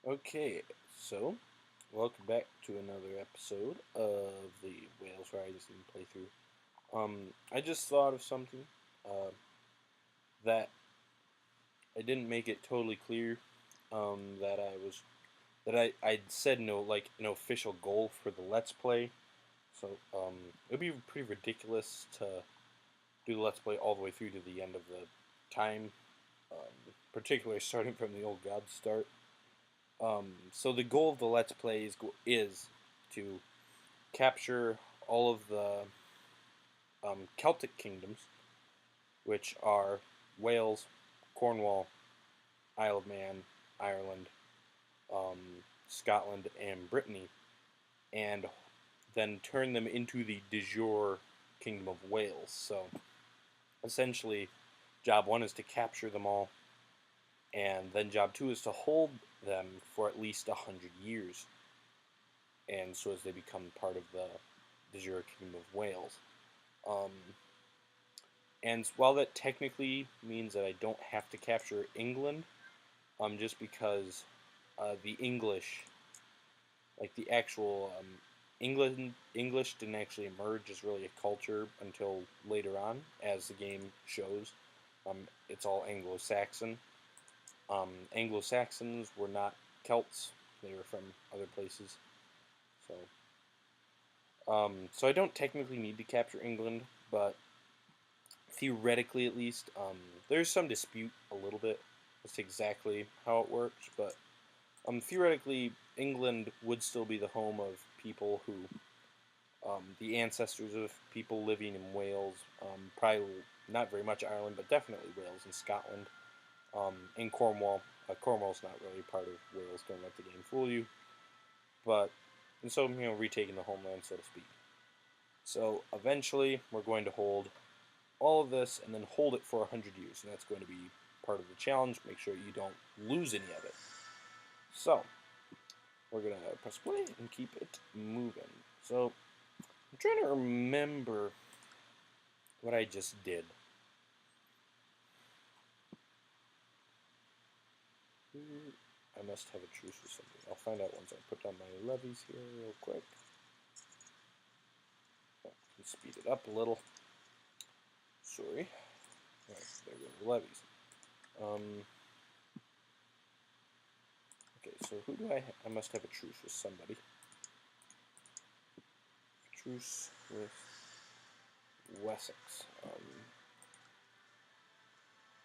Okay, so welcome back to another episode of the Wales Rising playthrough. I just thought of something uh, that I didn't make it totally clear. I'd said no, like an official goal for the Let's Play. So it'd be pretty ridiculous to do the Let's Play all the way through to the end of the time, particularly starting from the old God start. So the goal of the Let's Play is to capture all of the Celtic kingdoms, which are Wales, Cornwall, Isle of Man, Ireland, um, Scotland, and Brittany, and then turn them into the de jure Kingdom of Wales. So essentially, job one is to capture them all, and then job two is to hold them for at least 100 years, and so as they become part of the de jure Kingdom of Wales. Um, And while that technically means that I don't have to capture England, just because the English, like the actual English didn't actually emerge as really a culture until later on, as the game shows. It's all Anglo-Saxon. Anglo-Saxons were not Celts; they were from other places. So I don't technically need to capture England, but theoretically at least, there's some dispute a little bit as to exactly how it works, but theoretically, England would still be the home of people who, the ancestors of people living in Wales, probably not very much Ireland, but definitely Wales and Scotland, and Cornwall. Cornwall's not really part of Wales, don't let the game fool you, but, and so, retaking the homeland, so to speak. So eventually, we're going to hold all of this and then hold it for 100 years, and that's going to be part of the challenge. Make sure you don't lose any of it. So we're going to press play and keep it moving. So I'm trying to remember what I just did. I must have a truce with something. I'll find out once I put down my levies here real quick. Oh, can speed it up a little. Sorry. Alright, there go the levies. Okay, so who do I have? I must have a truce with somebody. Truce with Wessex.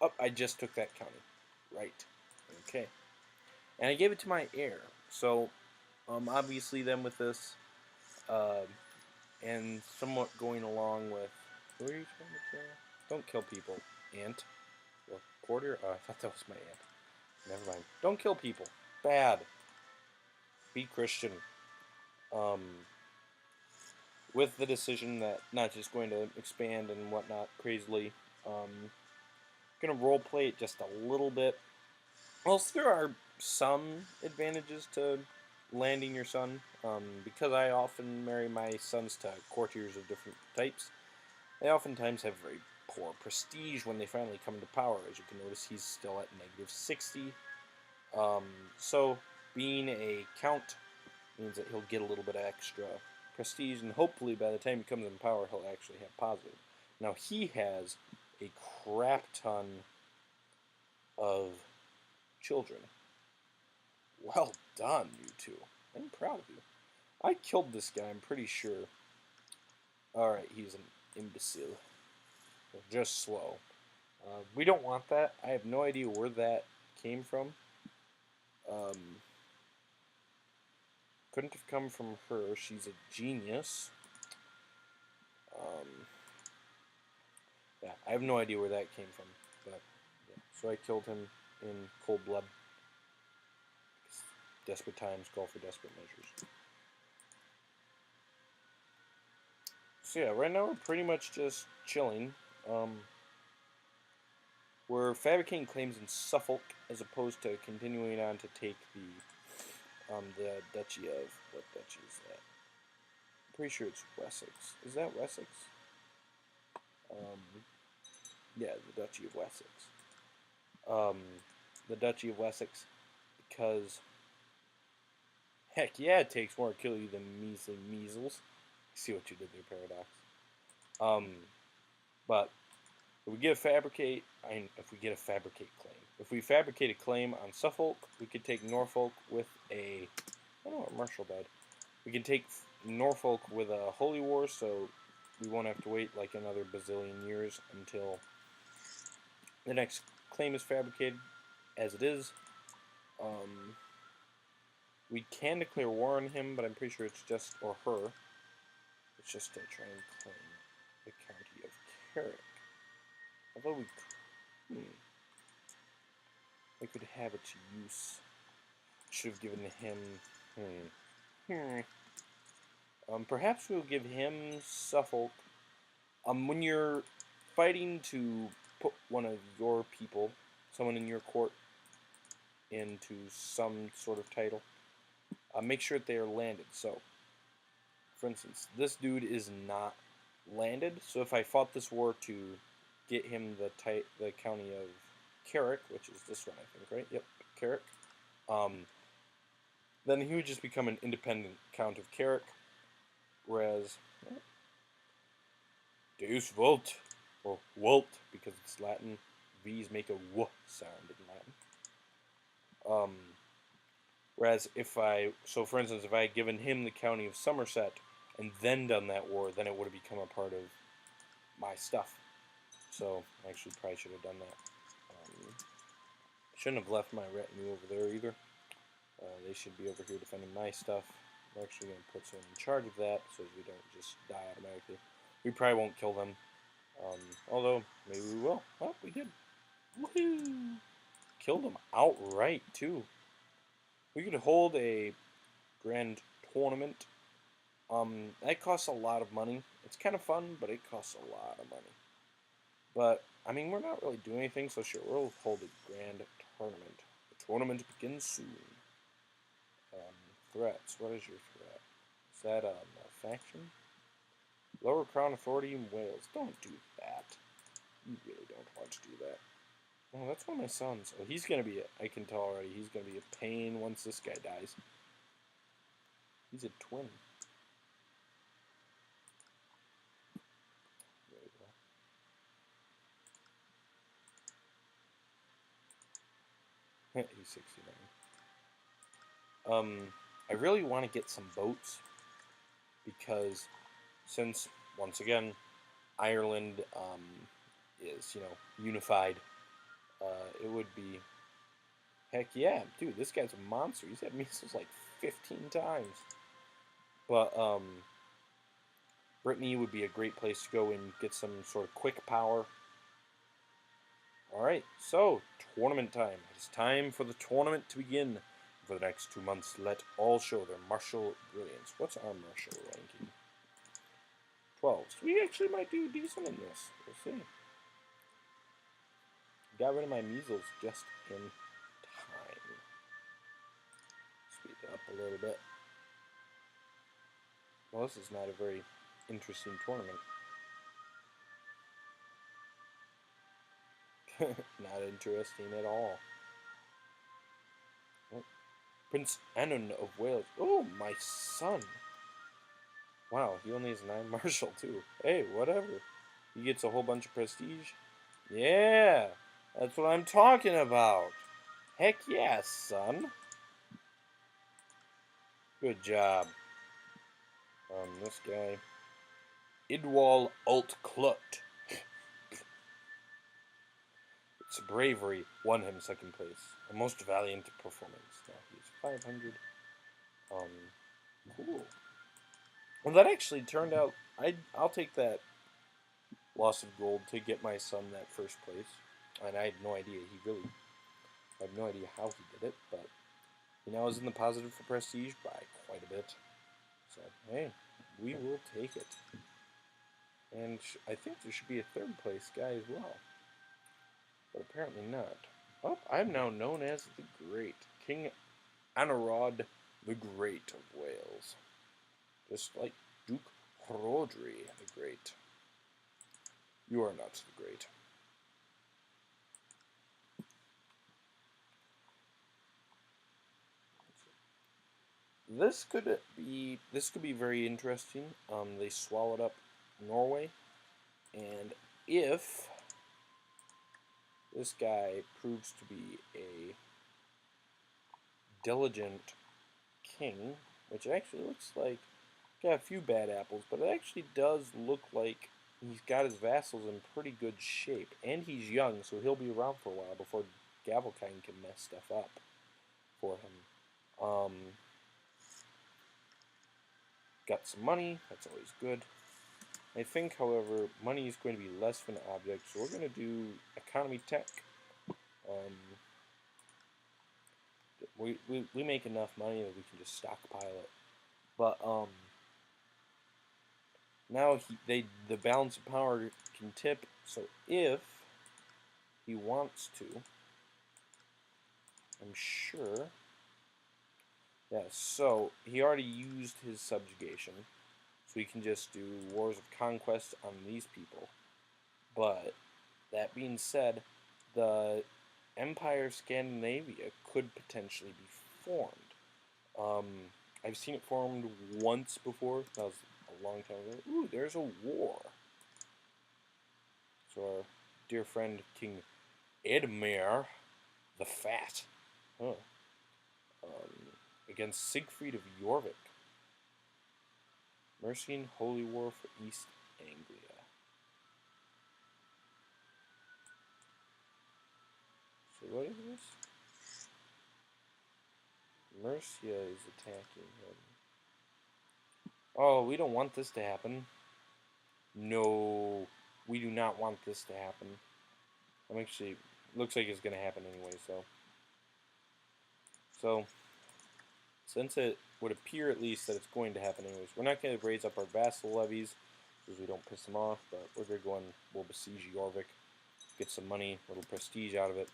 Oh, I just took that county. Right. Okay. And I gave it to my heir. So, obviously then with this, and somewhat going along with, who are you trying to kill? Don't kill people, aunt. Or quarter? Oh, I thought that was my aunt. Never mind. Don't kill people. Bad. Be Christian. Um, with the decision that not just going to expand and whatnot crazily, gonna roleplay it just a little bit. Whilst there are some advantages to landing your son, because I often marry my sons to courtiers of different types, they oftentimes have very poor prestige when they finally come into power. As you can notice, he's still at -60. Um, so being a count means that he'll get a little bit of extra prestige, and hopefully by the time he comes in power, he'll actually have positive. Now he has a crap ton of children. Well done, you two. I'm proud of you. I killed this guy, I'm pretty sure. Alright, he's an imbecile. Just slow. We don't want that. I have no idea where that came from. Couldn't have come from her. She's a genius. Yeah, I have no idea where that came from. But yeah. So I killed him in cold blood. Desperate times call for desperate measures. So yeah, right now we're pretty much just chilling. We're fabricating claims in Suffolk as opposed to continuing on to take the Duchy of, what duchy is that? I'm pretty sure it's Wessex. Is that Wessex? Yeah, the Duchy of Wessex. Um, the Duchy of Wessex, because Heck yeah, it takes more to kill you than measly measles. See what you did there, Paradox. But if we get a fabricate, if we get a fabricate claim, if we fabricate a claim on Suffolk, we could take Norfolk with a, I don't know what Marshall died. We can take Norfolk with a Holy War, so we won't have to wait like another bazillion years until the next claim is fabricated, as it is. We can declare war on him, but I'm pretty sure it's just, or her, it's just to try and claim the county of Carrick. Although we could have its use. Should have given him, perhaps we'll give him Suffolk. When you're fighting to put one of your people, someone in your court, into some sort of title, make sure that they are landed. So, for instance, this dude is not landed. So if I fought this war to get him the county of Carrick, which is this one, I think, right? Yep, Carrick. Then he would just become an independent Count of Carrick, whereas Deus Vult, or Wult, because it's Latin, V's make a W sound in Latin. Whereas so for instance, if I had given him the county of Somerset and then done that war, then it would have become a part of my stuff. So I actually probably should have done that. Shouldn't have left my retinue over there either. They should be over here defending my stuff. I'm actually going to put someone in charge of that so we don't just die automatically. We probably won't kill them. Although, maybe we will. Well, we did. Woohoo! Killed them outright, too. We could hold a grand tournament. That costs a lot of money. It's kind of fun, but it costs a lot of money. But, I mean, we're not really doing anything, so sure, we'll hold a grand tournament. The tournament begins soon. Threats. What is your threat? Is that a faction? Lower Crown Authority in Wales. Don't do that. You really don't want to do that. Oh, that's one of my sons. Oh, he's going to be, I can tell already, he's going to be a pain once this guy dies. He's a twin. There we go. He's 69. I really want to get some boats because since, once again, Ireland is, unified, it would be, heck yeah, dude, this guy's a monster. He's had missiles like 15 times. But, Brittany would be a great place to go and get some sort of quick power. Alright, so, tournament time. It is time for the tournament to begin. For the next 2 months, let all show their martial brilliance. What's our martial ranking? 12. So we actually might do decent in this. We'll see. Got rid of my measles just in time. Speed it up a little bit. Well, this is not a very interesting tournament. Not interesting at all. Oh. Prince Annon of Wales. Oh, my son. Wow, he only has 9 martial, too. Hey, whatever. He gets a whole bunch of prestige. Yeah, that's what I'm talking about. Heck yeah, son. Good job. This guy. Idwal Alt Clut. Its bravery won him second place. A most valiant performance. Now he's 500. Cool. Well, that actually turned out. I'll take that loss of gold to get my son that first place. And I had no idea. I have no idea how he did it, but he now is in the positive for prestige by quite a bit. So, hey, we will take it. And I think there should be a third place guy as well. But apparently not. Oh, I'm now known as the Great. King Anarod the Great of Wales. Just like Duke Rodri the Great. You are not the Great. this could be very interesting. They swallowed up Norway, and if this guy proves to be a diligent king, which actually looks like got a few bad apples, but it actually does look like he's got his vassals in pretty good shape, and he's young, so he'll be around for a while before Gavelkind can mess stuff up for him. Got some money, that's always good. I think, however, money is going to be less of an object, so we're going to do economy tech. Um, we make enough money that we can just stockpile it. But now the balance of power can tip, so if he wants to, I'm sure. Yeah, so he already used his subjugation, so he can just do wars of conquest on these people. But that being said, the Empire of Scandinavia could potentially be formed. Um, I've seen it formed once before. That was a long time ago. Ooh, there's a war. So our dear friend King Edmure the Fat, huh, against Siegfried of Jorvik. Mercian Holy War for East Anglia. So what is this? Mercia is attacking him. Oh, we don't want this to happen. No, we do not want this to happen. I'm actually, looks like it's going to happen anyway, so, since it would appear at least that it's going to happen anyways, we're not going to raise up our vassal levies because we don't piss them off, but we're going to go and we'll besiege Jorvik, get some money, a little prestige out of it,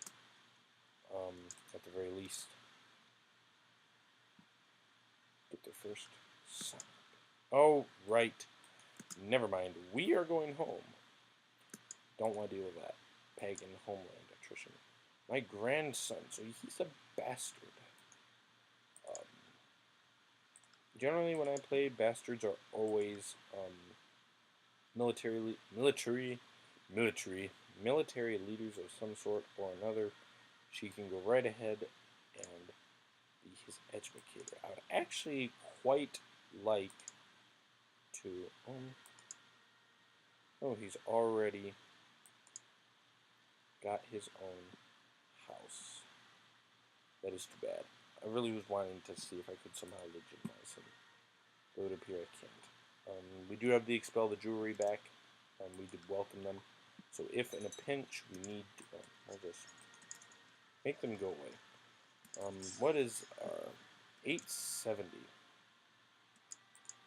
at the very least. Get there first. Son. Oh, right. Never mind. We are going home. Don't want to deal with that. Pagan homeland attrition. My grandson, so he's a bastard. Generally, when I played, bastards are always military leaders of some sort or another. She can go right ahead and be his educator. I would actually quite like to. Oh, he's already got his own house. That is too bad. I really was wanting to see if I could somehow legitimize him, but it would appear I can't. We do have the expel the jewelry back. We did welcome them. So if in a pinch we need to, I'll just make them go away. What is 870?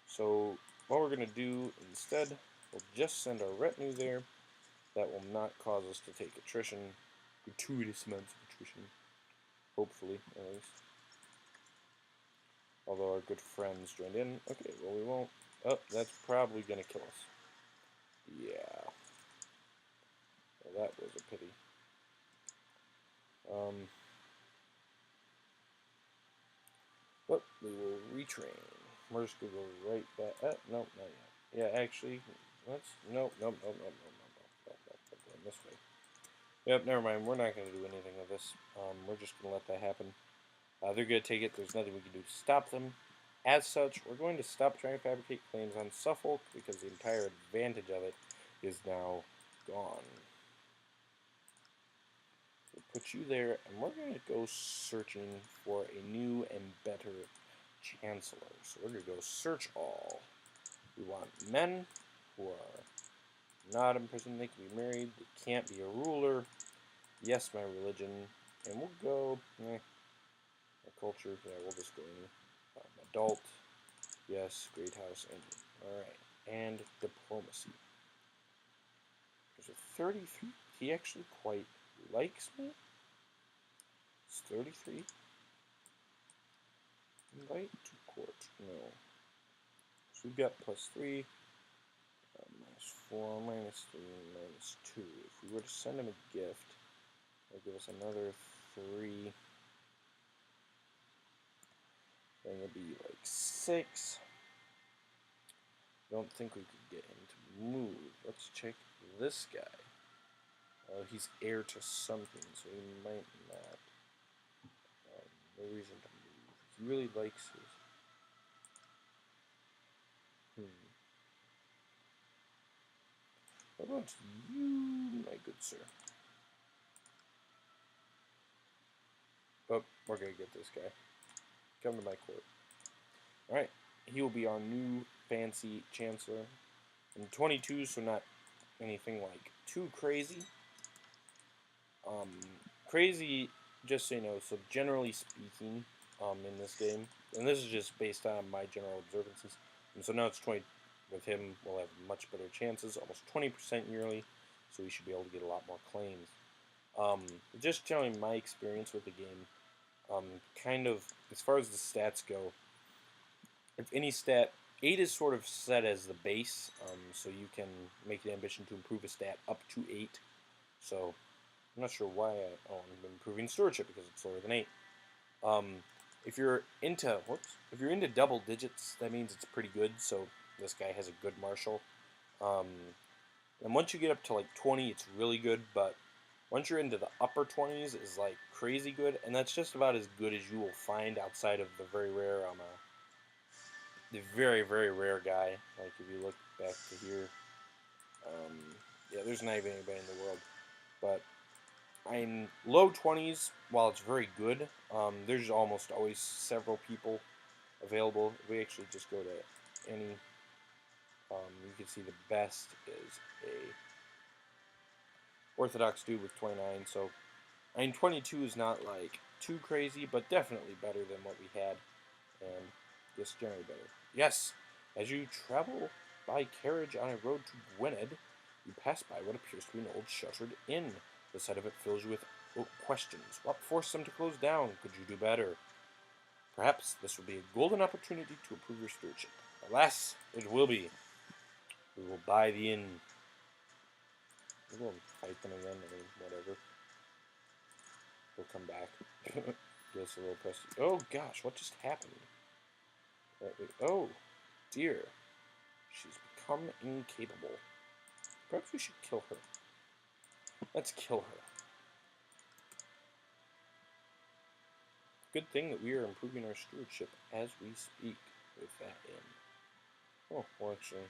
So what we're going to do instead, we'll just send our retinue there. That will not cause us to take attrition, gratuitous amounts of attrition, hopefully, at least. Although our good friends joined in. Okay, well we won't. Oh, that's probably going to kill us. Yeah. Well, that was a pity. But we will retrain. We're just going to go right back. Nope, not yet. Yeah, actually, let's. Nope. Going this way. Yep, never mind. We're not going to do anything with this. We're just going to let that happen. They're going to take it. There's nothing we can do to stop them. As such, we're going to stop trying to fabricate claims on Suffolk because the entire advantage of it is now gone. We'll put you there, and we're going to go searching for a new and better chancellor. So we're going to go search all. We want men who are not in prison. They can be married. They can't be a ruler. Yes, my religion. And we'll go, my culture, yeah, we'll just go in. Adult, yes, great house, engine. Alright, and diplomacy. There's a 33. He actually quite likes me. It's 33. Invite to court. No. So we've got +3, -4, -3, -2. If we were to send him a gift, that would give us another 3. Then it'll be like 6. Don't think we could get him to move. Let's check this guy. He's heir to something, so he might not. No reason to move. He really likes his. How about you, my good sir? Oh, we're gonna get this guy. Come to my court. Alright, he will be our new fancy chancellor. And 22, so not anything like too crazy. Crazy, just so you know, so generally speaking, in this game, and this is just based on my general observances, and so now it's 20, with him, we'll have much better chances, almost 20% yearly, so we should be able to get a lot more claims. Just telling my experience with the game, kind of, as far as the stats go, if any stat, 8 is sort of set as the base, so you can make the ambition to improve a stat up to 8, so I'm not sure why I'm improving stewardship because it's lower than 8. If you're into double digits, that means it's pretty good. So this guy has a good marshal. And once you get up to like 20, it's really good. But once you're into the upper 20s, is like crazy good, and that's just about as good as you will find outside of the very rare, the very rare guy. Like if you look back to here, yeah, there's not even anybody in the world, but. In low 20s, while it's very good, there's almost always several people available. If we actually just go to any, you can see the best is a Orthodox dude with 29. So, 22 is not like too crazy, but definitely better than what we had, and just generally better. Yes, as you travel by carriage on a road to Gwynedd, you pass by what appears to be an old shuttered inn. The sight of it fills you with questions. What forced them to close down? Could you do better? Perhaps this will be a golden opportunity to improve your stewardship. Alas, it will be. We will buy the inn. We'll fight them again. I mean, whatever. We'll come back. Give us a little prestige. Oh gosh, what just happened? Oh dear. She's become incapable. Perhaps we should kill her. Let's kill her. Good thing that we are improving our stewardship as we speak with that inn. Oh, well actually,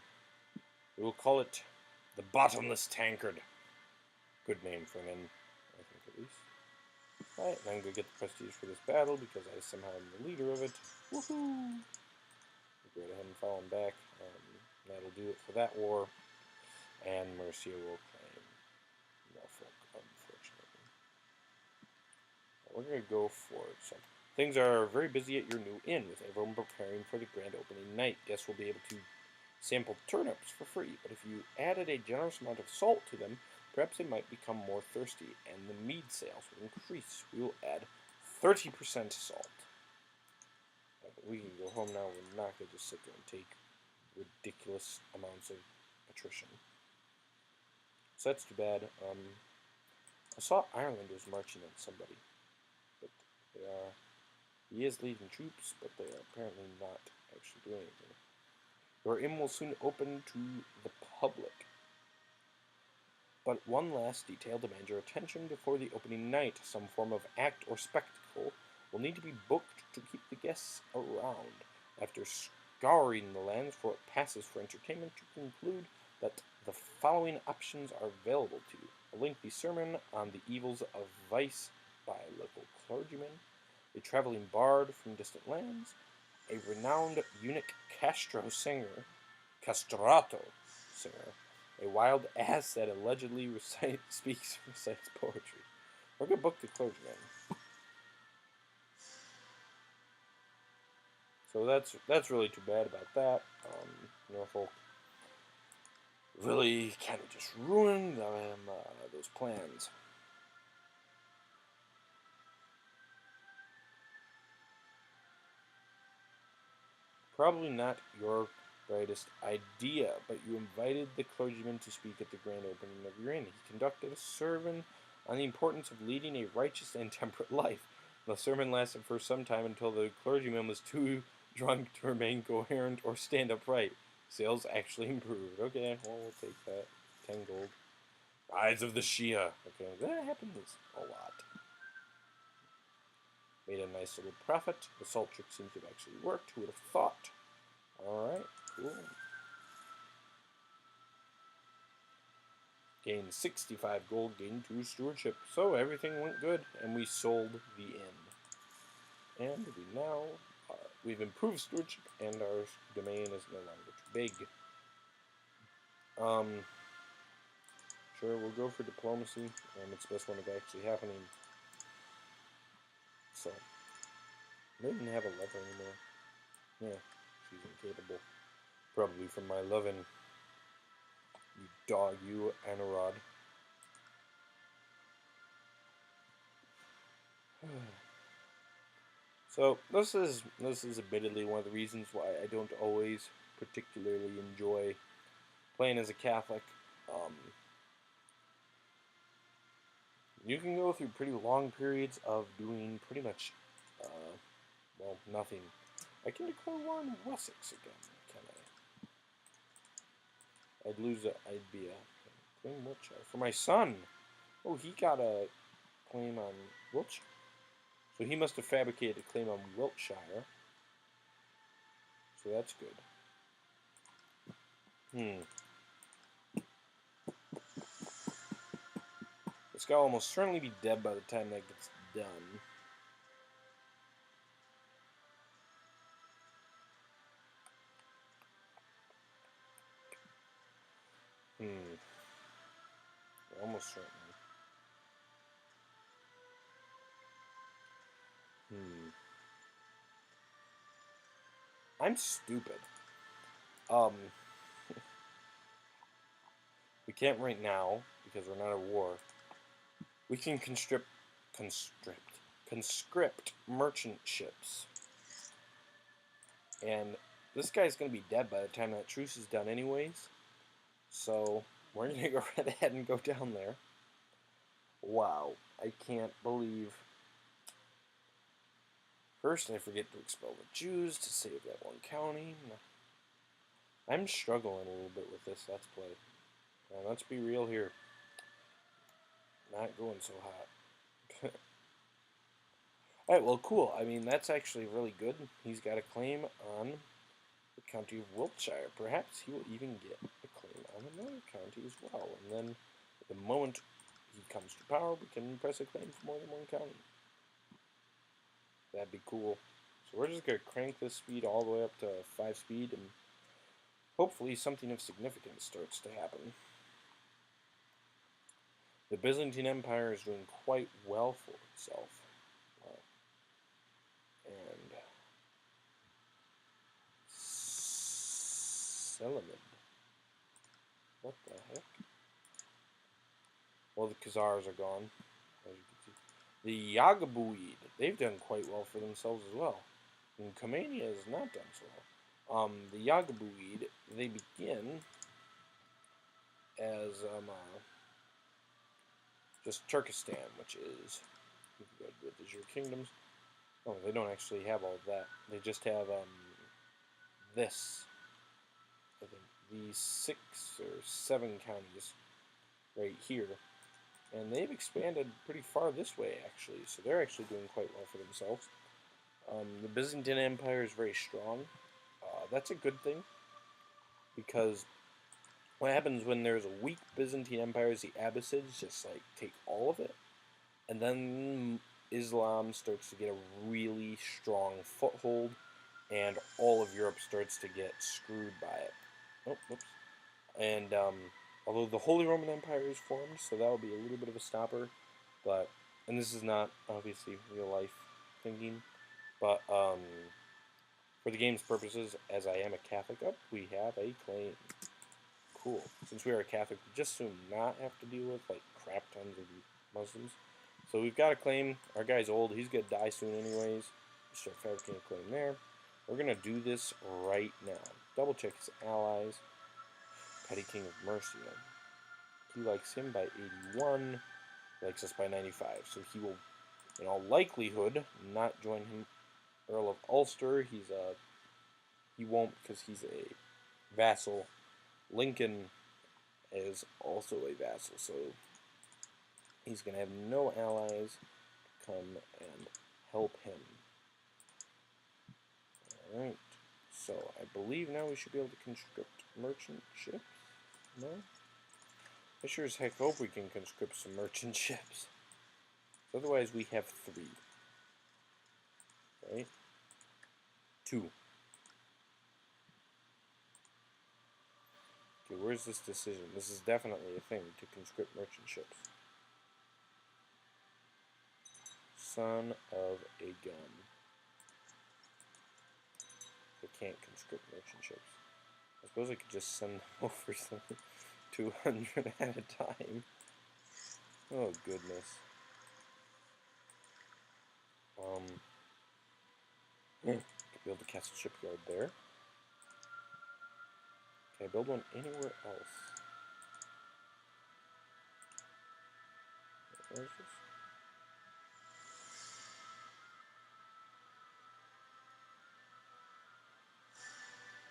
we will call it the Bottomless Tankard. Good name for an inn, I think at least. Alright, and I'm going to get the prestige for this battle because I somehow am the leader of it. Woohoo! We'll go ahead and fall him back. That'll do it for that war. And Mercia will claim Norfolk, unfortunately. We're going to go for it. So, things are very busy at your new inn, with everyone preparing for the grand opening night. Guests will be able to sample turnips for free, but if you added a generous amount of salt to them, perhaps they might become more thirsty, and the mead sales will increase. We will add 30% salt. We can go home now. We're not going to just sit there and take ridiculous amounts of attrition. So that's too bad. I saw Ireland was marching on somebody, but he is leading troops, but they are apparently not actually doing anything. Your inn will soon open to the public, but one last detail demands your attention before the opening night. Some form of act or spectacle will need to be booked to keep the guests around. After scouring the lands for what passes for entertainment, you conclude that the following options are available to you: a lengthy sermon on the evils of vice by a local clergyman, a traveling bard from distant lands, a renowned eunuch castrato singer, a wild ass that allegedly recites poetry. We're going to book the clergyman. So that's really too bad about that. Norfolk really kind of just ruined those plans. Probably not your brightest idea, but you invited the clergyman to speak at the grand opening of your inn. He conducted a sermon on the importance of leading a righteous and temperate life. The sermon lasted for some time until the clergyman was too drunk to remain coherent, or stand upright. Sales actually improved. Okay, well, we'll take that. 10 gold. Rise of the Shia. Okay, that happens a lot. Made a nice little profit. The salt trick seems to have actually worked. Who would have thought? Alright, cool. Gained 65 gold, gained 2 stewardship. So everything went good, and we sold the inn. And we now, we've improved stewardship, and our domain is no longer too big. Sure, we'll go for diplomacy. It's the best one of actually happening. So, I don't even have a lover anymore. Yeah, she's incapable. Probably from my loving. You dog, you, Anurad. So this is admittedly one of the reasons why I don't always particularly enjoy playing as a Catholic. You can go through pretty long periods of doing pretty much, well, nothing. I can declare war on Wessex again, can I? I'd lose it. I'd be a claim Wiltshire for my son. Oh, he got a claim on Wiltshire. So he must have fabricated a claim on Wiltshire. So that's good. This guy will almost certainly be dead by the time that gets done. Almost certainly. I'm stupid. We can't right now because we're not at war. We can conscript merchant ships. And this guy's going to be dead by the time that truce is done anyways. So we're going to go right ahead and go down there. Wow, I can't believe. First, I forget to expel the Jews to save that one county. I'm struggling a little bit with this Let's Play. Now, let's be real here. Not going so hot. Alright, well, cool. I mean, that's actually really good. He's got a claim on the county of Wiltshire. Perhaps he will even get a claim on another county as well. And then, at the moment he comes to power, we can press a claim for more than one county. That'd be cool. So we're just going to crank this speed all the way up to 5 speed, and hopefully something of significance starts to happen. The Byzantine Empire is doing quite well for itself. And Selamid. What the heck? Well, the Khazars are gone, as you can see. The Yagabuid, they've done quite well for themselves as well. And Comania has not done so well. The Yagabuid, they begin as just Turkestan, which is your kingdoms. Oh, they don't actually have all of that. They just have this. I think these 6 or 7 counties right here. And they've expanded pretty far this way, actually. So they're actually doing quite well for themselves. The Byzantine Empire is very strong. That's a good thing. Because what happens when there's a weak Byzantine Empire is the Abbasids just, like, take all of it. And then Islam starts to get a really strong foothold. And all of Europe starts to get screwed by it. Oh, whoops. And, although the Holy Roman Empire is formed, so that will be a little bit of a stopper, but, and this is not, obviously, real-life thinking, but, for the game's purposes, as I am a Catholic, we have a claim. Cool. Since we are a Catholic, we just soon not have to deal with, like, crap tons of Muslims. So we've got a claim. Our guy's old. He's going to die soon anyways. Start fabricating a claim there. We're going to do this right now. Double check his allies. Petty King of Mercia. He likes him by 81, likes us by 95, so he will, in all likelihood, not join him. Earl of Ulster, he's a he won't because he's a vassal. Lincoln is also a vassal, so he's going to have no allies to come and help him. Alright, so I believe now we should be able to conscript merchant ships? No? I sure as heck hope we can conscript some merchant ships. Otherwise we have 3. Right? 2. Okay, where's this decision? This is definitely a thing, to conscript merchant ships. Son of a gun. I can't conscript merchant ships. I suppose I could just send them over some 200 at a time. Oh, goodness. Could build a castle shipyard there. Can I build one anywhere else? Where is this?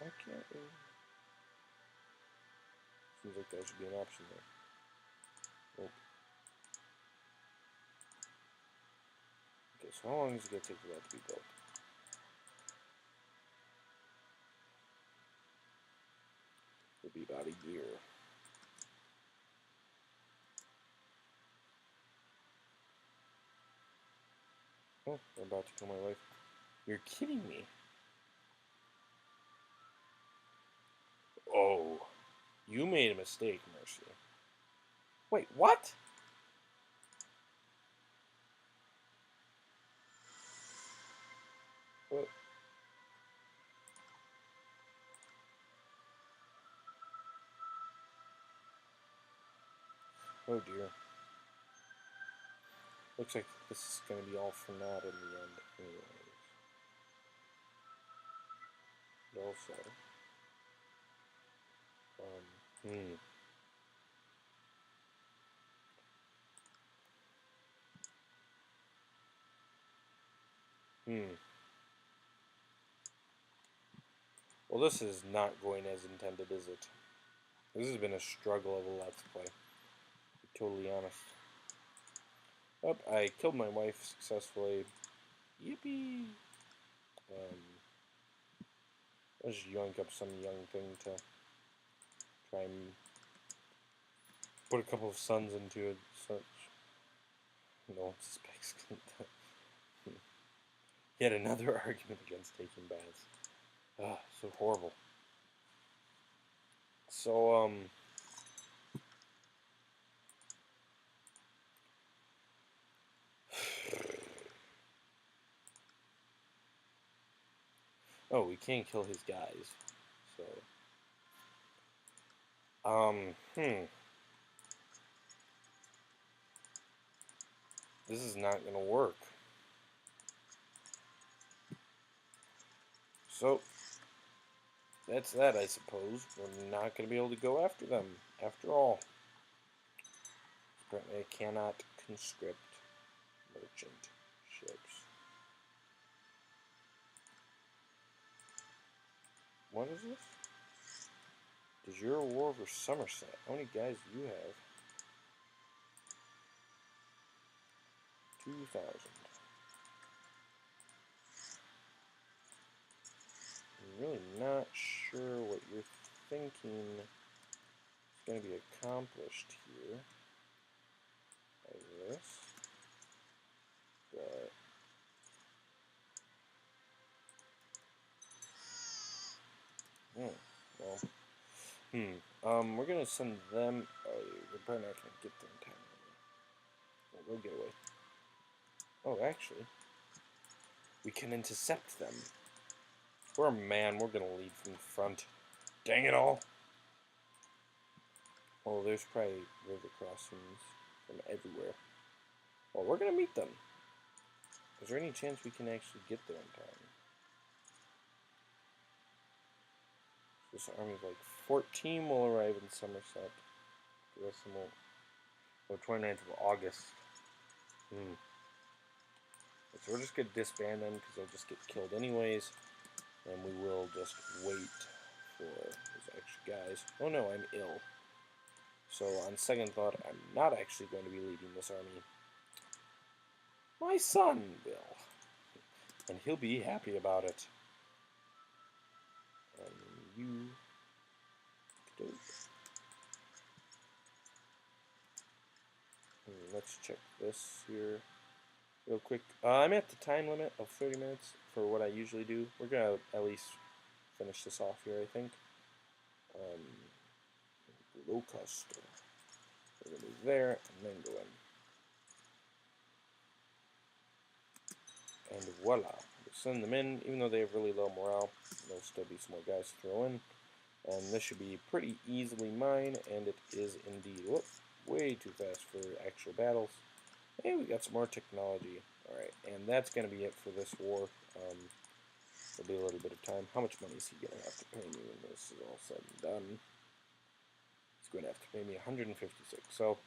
Why can't we? Seems like there should be an option there. Nope. Okay, so how long is it going to take for that to be built? It'll be about a year. Oh, they're about to kill my wife. You're kidding me. Oh, you made a mistake, Mercy. Wait, what? What? Oh dear. Looks like this is going to be all for naught in the end, anyways. But also, Well, this is not going as intended, is it? This has been a struggle of a Let's Play, to be totally honest. Oh, I killed my wife successfully. Yippee! Let's just yoink up some young thing to try and put a couple of sons into it. Such. No one suspects. Yet another argument against taking baths. Ah, so horrible. So, oh, we can't kill his guys. So, this is not gonna work. So, that's that, I suppose. We're not gonna be able to go after them, after all. Apparently I cannot conscript merchant ships. What is this? Does your war over Somerset? How many guys do you have? 2,000. I'm really not sure what you're thinking is going to be accomplished here by this, but we're gonna send them. We're probably not gonna get there in time. Well, we'll get away. Oh, actually, we can intercept them. We're a man. We're gonna lead from the front. Dang it all! Oh, there's probably river crossings from everywhere. Well, we're gonna meet them. Is there any chance we can actually get there in time? This army of like 14 will arrive in Somerset. The rest of them won't. Oh, 29th of August. So we're just going to disband them because they'll just get killed anyways. And we will just wait for those extra guys. Oh no, I'm ill. So on second thought, I'm not actually going to be leading this army. My son will. And he'll be happy about it. And you... Let's check this here real quick. I'm at the time limit of 30 minutes for what I usually do. We're going to at least finish this off here, I think. Low cost. We're going to move there and then go in. And voila. We'll send them in, even though they have really low morale. There'll still be some more guys to throw in. And this should be pretty easily mine, and it is indeed. Whoop, way too fast for actual battles. Hey, we got some more technology. Alright, and that's going to be it for this war. There'll be a little bit of time. How much money is he going to have to pay me when this is all said and done? He's going to have to pay me 156. So,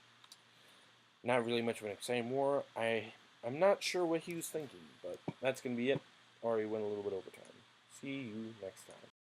not really much of an exciting war. I'm not sure what he was thinking, but that's going to be it. Already went a little bit over time. See you next time.